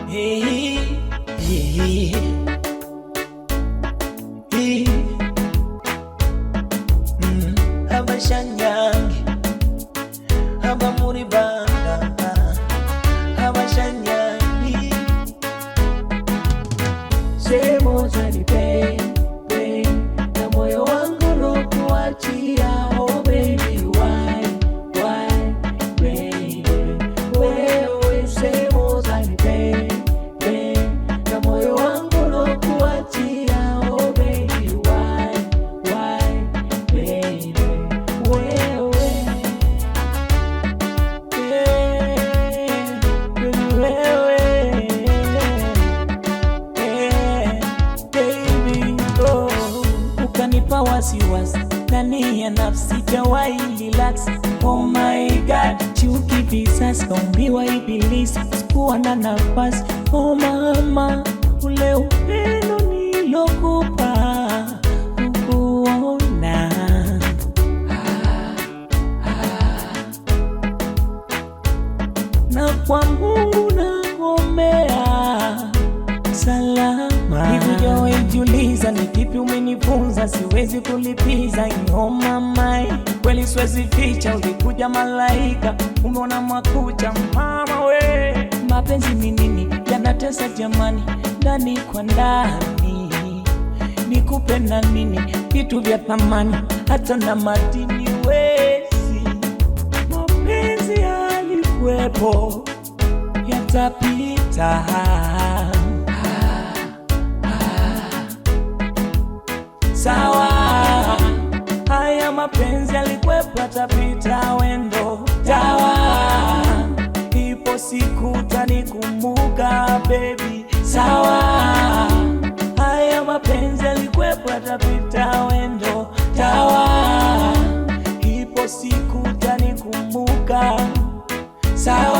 Hey, hey, hey. Abashanyange, abamuribanga, abashanyange. Semo zani baby, na moyo wangu nakuachia. Oh baby, why, baby? Wewe semo zani baby, na moyo wangu nakuachia. Oh baby, why, baby? Wewe, baby, oh, ukanipa wasiwasi ndani ya nafsi, jawahi relax. Oh my God, chuki visasi kaumbiwa ibilisi, sikuwa na nafasi. Oh mama, ule upendo nilokupa ukuona. Na kwa Mungu nakuombea salama. Hivi jiuliza ni kipi umenifunza, siwezi kulipiza. Oh mama, kweli siwezi ficha, ulikuja malaika, umeona makucha. Mama we, mapenzi ni nini? Yanatesa jamani, ndani kwa ndani. Nikupe na nini? Vitu vya thamani, hata na madini wezi. Mapenzi yalikuwepo, yatapita. Sawa, haya mapenzi yalikuwepo, yatapita. Wendo dawa, ipo siku utanikumbuka baby. Sawa, haya mapenzi yalikuwepo, yatapita. Wendo dawa, ipo siku utanikumbuka. Sawa.